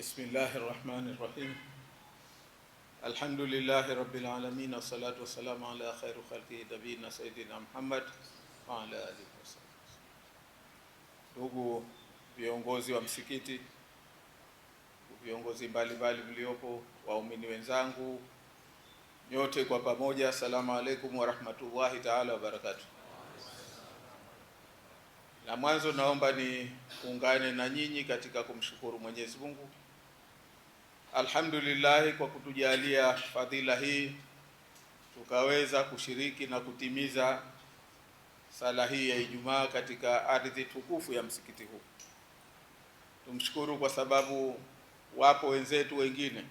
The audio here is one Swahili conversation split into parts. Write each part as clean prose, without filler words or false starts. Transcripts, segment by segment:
Bismillahir Rahmanir Rahim. Alhamdulillahi Rabbil Alamin, wassalatu wassalamu ala khairu khalqi nabiyina Sayyidina Muhammad wa ala alihi wasallam. Ndugu viongozi wa msikiti, viongozi mbalimbali mliopo, waumini wenzangu nyote kwa pamoja, assalamu alaikum wa rahmatullahi ta'ala wa barakatuh. Na mwanzo naomba ni kuungane na nyinyi katika kumshukuru Mwenyezi Mungu alhamdulillah kwa kutujalia fadhila hii tukaweza kushiriki na kutimiza sala hii ya Ijumaa katika ardhi tukufu ya msikiti huu. Tumshukuru kwa sababu wapo wenzetu wengine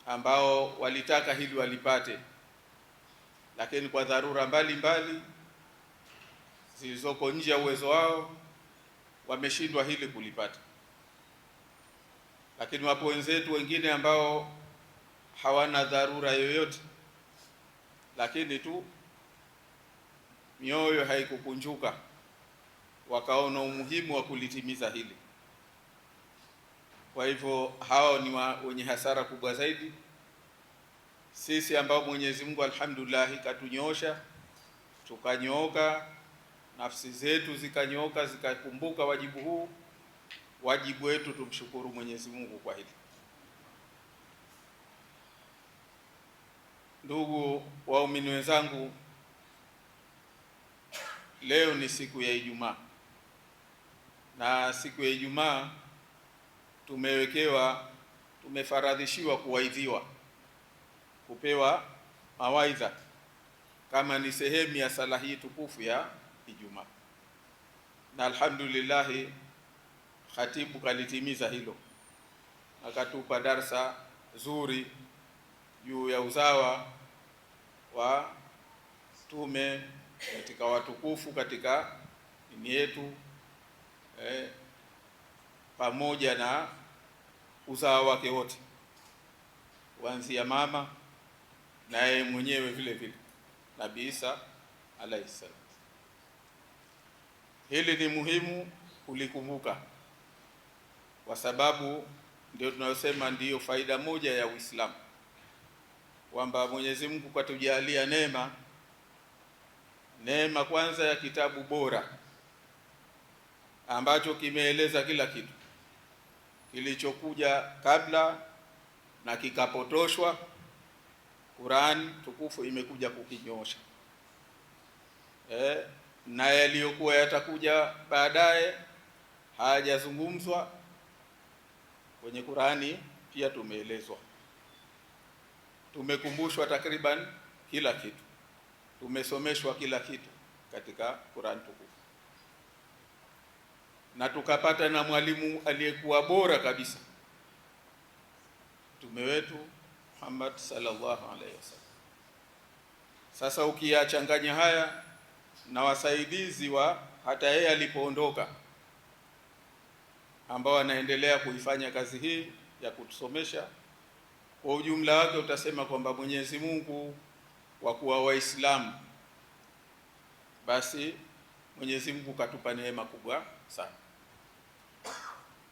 ambao walitaka hili walipate, lakini kwa dharura mbalimbali zilizoko nje ya uwezo wao wameshindwa hili kulipata. Lakini wapo wenzetu wengine ambao hawana dharura yoyote, lakini tu mioyo haikukunjuka, wakaona umuhimu wa kulitimiza hili. Kwa hivyo hao ni wenye hasara kubwa zaidi. Sisi ambao Mwenyezi Mungu alhamdulillah katunyoosha, tukanyooka, nafsi zetu zikanyooka, zikakumbuka wajibu huu, wajibu wetu tumshukuru Mwenyezi Mungu kwa hili. Ndugu waumini wenzangu, leo ni siku ya Ijumaa, na siku ya Ijumaa tumefaradhishiwa kuwaidhiwa, kupewa mawaidha kama ni sehemu ya sala hii tukufu ya Ijumaa, na alhamdulillah khatibu kalitimiza hilo, akatupa darsa zuri juu ya uzawa wa tume katika watukufu katika dini yetu, pamoja na uzawa wake wote, kuanzia mama na yeye mwenyewe vile vile Nabii Isa alayhi salam. Hili ni muhimu kulikumbuka, kwa sababu ndio tunayosema ndiyo faida moja ya Uislamu, kwamba Mwenyezi Mungu katujalia neema kwanza ya kitabu bora ambacho kimeeleza kila kitu kilichokuja kabla na kikapotoshwa. Qur'an tukufu imekuja kukinyosha, na yaliyokuwa yatakuja baadaye hayajazungumzwa kwenye Qur'ani, pia tumeelezwa, tumekumbushwa takriban kila kitu, tumesomeshwa kila kitu katika Qur'an tukufu, na tukapata na mwalimu aliyekuwa bora kabisa, mtume wetu Muhammad sallallahu alaihi wasallam. Sasa ukiyachanganya haya na wasaidizi wa hata yeye alipoondoka, ambao anaendelea kuifanya kazi hii ya kutusomesha, kwa ujumla wake utasema kwamba Mwenyezi Mungu wa kuwa Waislamu, basi Mwenyezi Mungu katupa neema kubwa sana.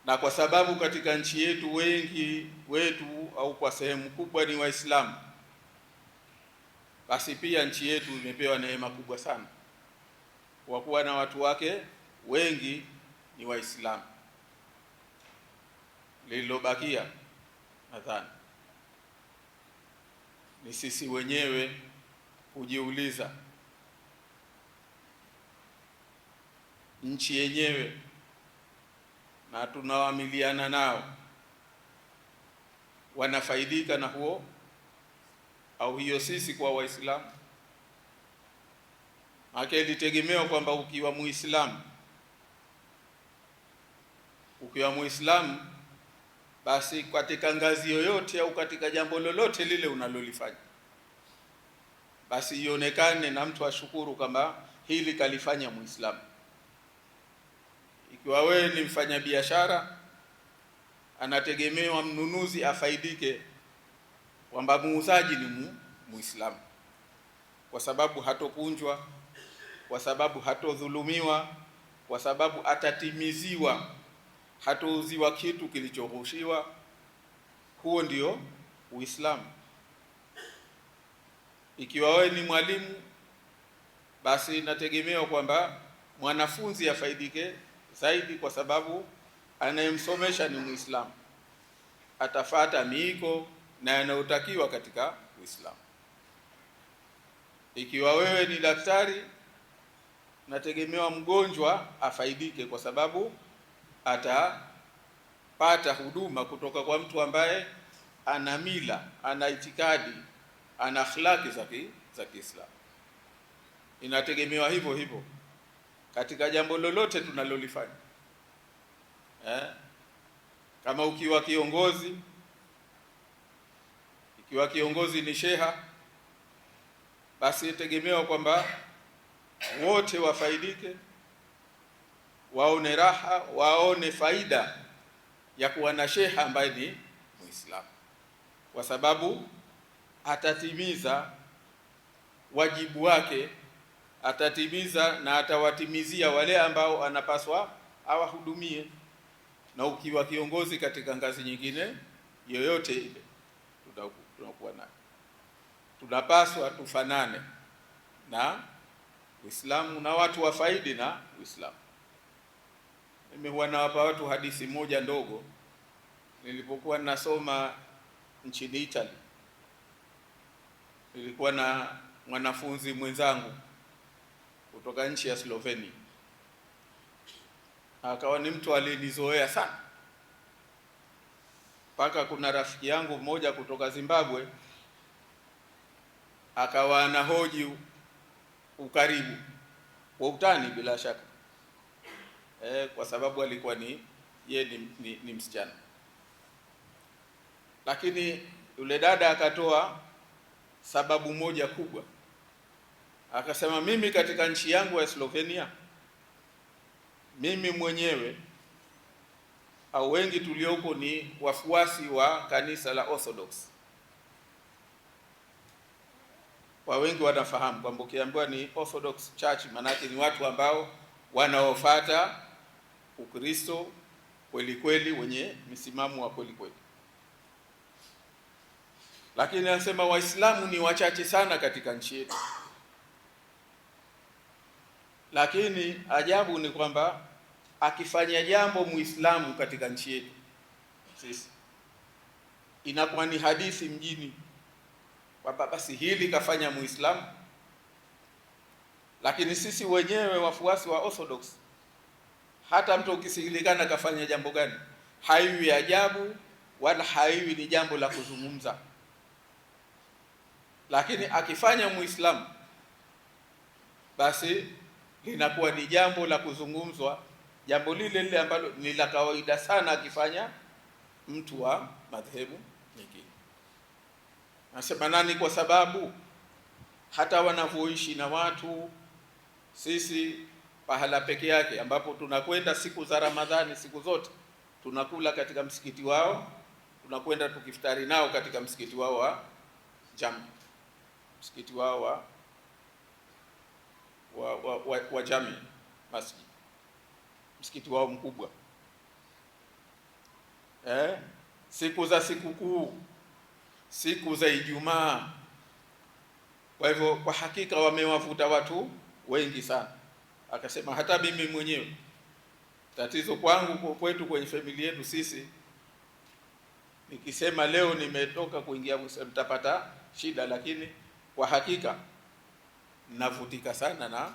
Na kwa sababu katika nchi yetu wengi wetu au kwa sehemu kubwa ni Waislamu, basi pia nchi yetu imepewa neema kubwa sana kwa kuwa na watu wake wengi ni Waislamu. Lililobakia nadhani ni sisi wenyewe kujiuliza, nchi yenyewe na tunawamiliana nao wanafaidika na huo au hiyo sisi kwa Waislamu? Haki ilitegemewa kwamba ukiwa Muislamu basi katika ngazi yoyote au katika jambo lolote lile unalolifanya, basi ionekane na mtu ashukuru kama hili kalifanya Muislamu. Ikiwa wewe ni mfanyabiashara, anategemewa mnunuzi afaidike kwamba muuzaji ni Muislamu, kwa sababu hatokunjwa, kwa sababu hatodhulumiwa, kwa sababu atatimiziwa hatuuziwa kitu kilichoghushiwa. Huo ndio Uislamu. Ikiwa wewe ni mwalimu, basi inategemewa kwamba mwanafunzi afaidike zaidi, kwa sababu anayemsomesha ni Muislamu, atafata miiko na yanayotakiwa katika Uislamu. Ikiwa wewe ni daktari, nategemewa mgonjwa afaidike, kwa sababu atapata huduma kutoka kwa mtu ambaye ana mila, ana itikadi, ana akhlaki za Kiislamu. Inategemewa hivyo hivyo katika jambo lolote tunalolifanya. Kama ukiwa kiongozi ni sheha, basi itegemewa kwamba wote wafaidike, waone raha, waone faida ya kuwa na sheha ambaye ni Muislamu, kwa sababu atatimiza wajibu wake, atatimiza na atawatimizia wale ambao anapaswa awahudumie. Na ukiwa kiongozi katika ngazi nyingine yoyote ile, tunakuwa nayo, tunapaswa tufanane na Uislamu na watu wafaidi na Uislamu. Mimi huwa nawapa watu hadithi moja ndogo. Nilipokuwa nasoma nchini Italy, nilikuwa na mwanafunzi mwenzangu kutoka nchi ya Slovenia. Akawa ni mtu alinizoea sana, mpaka kuna rafiki yangu mmoja kutoka Zimbabwe akawa anahoji ukaribu wa utani, bila shaka kwa sababu alikuwa ni msichana. Lakini yule dada akatoa sababu moja kubwa, akasema, mimi katika nchi yangu ya Slovenia, mimi mwenyewe au wengi tulioko ni wafuasi wa kanisa la Orthodox. Kwa wengi wanafahamu kwamba ukiambiwa ni Orthodox Church, manake ni watu ambao wanaofuata Ukristo kweli kweli, wenye misimamo wa kweli kweli. Lakini anasema Waislamu ni wachache sana katika nchi yetu. Lakini ajabu ni kwamba akifanya jambo Muislamu katika nchi yetu sisi, inakuwa ni hadithi mjini kwamba basi hili kafanya Muislamu. Lakini sisi wenyewe wafuasi wa Orthodox, hata mtu ukisikilikana kafanya jambo gani, haiwi ajabu wala haiwi ni jambo la kuzungumza. Lakini akifanya Muislamu, basi linakuwa ni jambo la kuzungumzwa, jambo lile lile ambalo ni la kawaida sana akifanya mtu wa madhehebu nyingine. Nasema nani? Kwa sababu hata wanavyoishi na watu, sisi pahala peke yake ambapo tunakwenda siku za Ramadhani, siku zote tunakula katika msikiti wao, tunakwenda tukiftari nao katika msikiti wao wa Jami, msikiti wao wa Jami Masjid, msikiti wao mkubwa. Siku za sikukuu, siku za Ijumaa. Kwa hivyo kwa hakika wamewavuta watu wengi sana. Akasema hata mimi mwenyewe, tatizo kwangu, kwetu, kwenye familia yetu sisi, nikisema leo nimetoka kuingia Muislamu mtapata shida, lakini kwa hakika navutika sana na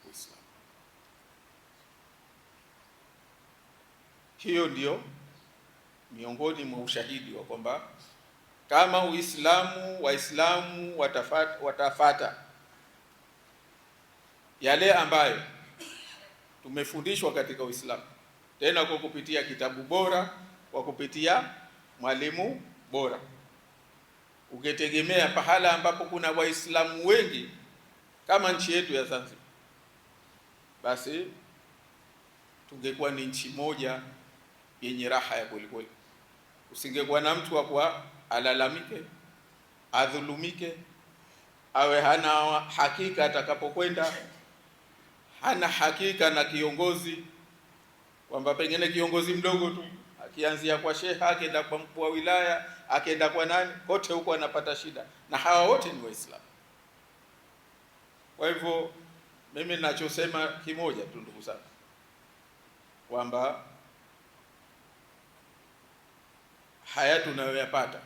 Uislamu. Hiyo ndio miongoni mwa ushahidi wa kwamba kama Waislamu watafata yale ambayo tumefundishwa katika Uislamu, tena kwa kupitia kitabu bora, kwa kupitia mwalimu bora, ukitegemea pahala ambapo kuna Waislamu wengi kama nchi yetu ya Zanzibar, basi tungekuwa ni nchi moja yenye raha ya kweli kweli. Usingekuwa na mtu wa kwa alalamike, adhulumike, awe hana hakika atakapokwenda, hana hakika na kiongozi. kwamba pengine kiongozi mdogo tu akianzia kwa sheha, akaenda kwa mkuu wa wilaya, akaenda kwa nani, kote huko anapata shida, na hawa wote ni Waislamu. Kwa hivyo mimi ninachosema kimoja tu, ndugu zangu, kwamba haya tunayoyapata,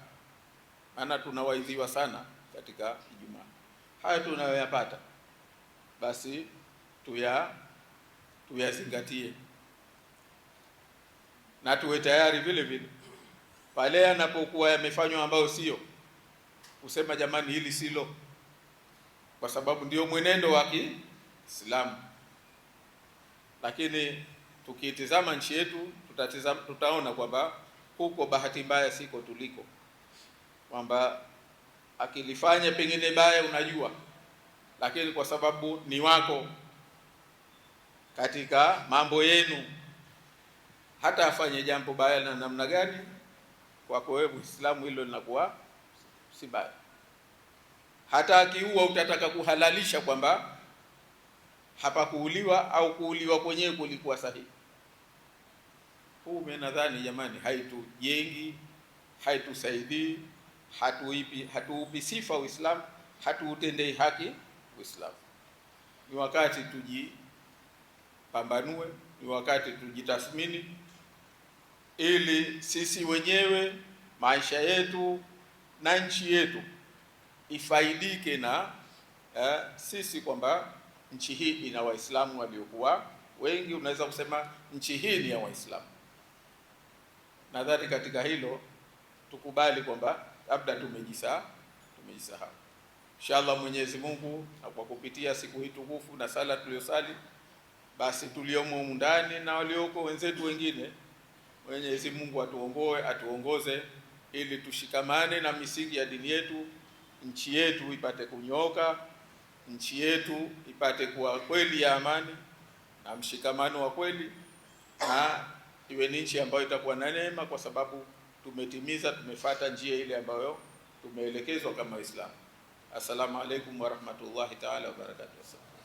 maana tunawaidhiwa sana katika Ijumaa, haya tunayoyapata basi tuyazingatie na tuwe tayari vile vile pale yanapokuwa yamefanywa ambayo sio, kusema jamani, hili silo, kwa sababu ndio mwenendo wa Kiislamu. Lakini tukitizama nchi yetu tutaona kwamba huko bahati mbaya siko tuliko, kwamba akilifanya pengine baya unajua, lakini kwa sababu ni wako katika mambo yenu, hata afanye jambo baya na namna gani, kwako wewe Muislamu hilo linakuwa si baya. Hata akiua utataka kuhalalisha kwamba hapa kuuliwa au kuuliwa kwenyewe kulikuwa sahihi. Huu mimi nadhani jamani, haitujengi, haitusaidii, hatuupi sifa Uislamu, hatuutendei haki Uislamu. Ni wakati tujipambanue, ni wakati tujitathmini, ili sisi wenyewe maisha yetu na nchi yetu ifaidike na sisi, kwamba nchi hii ina Waislamu waliokuwa wengi. Unaweza kusema nchi hii ni ya Waislamu. Nadhani katika hilo tukubali kwamba labda tumejisahau. Inshallah Mwenyezi Mungu, na kwa kupitia siku hii tukufu na sala tuliyosali, basi tuliomo ndani na walioko wenzetu wengine, Mwenyezi Mungu atuongoze ili tushikamane na misingi ya dini yetu, nchi yetu ipate kunyoka, nchi yetu ipate kuwa kweli ya amani na mshikamano wa kweli, na iwe ni nchi ambayo itakuwa na neema, kwa sababu tumefuata njia ile ambayo tumeelekezwa kama Waislamu. Assalamu alaikum wa rahmatullahi ta'ala wa barakatuh.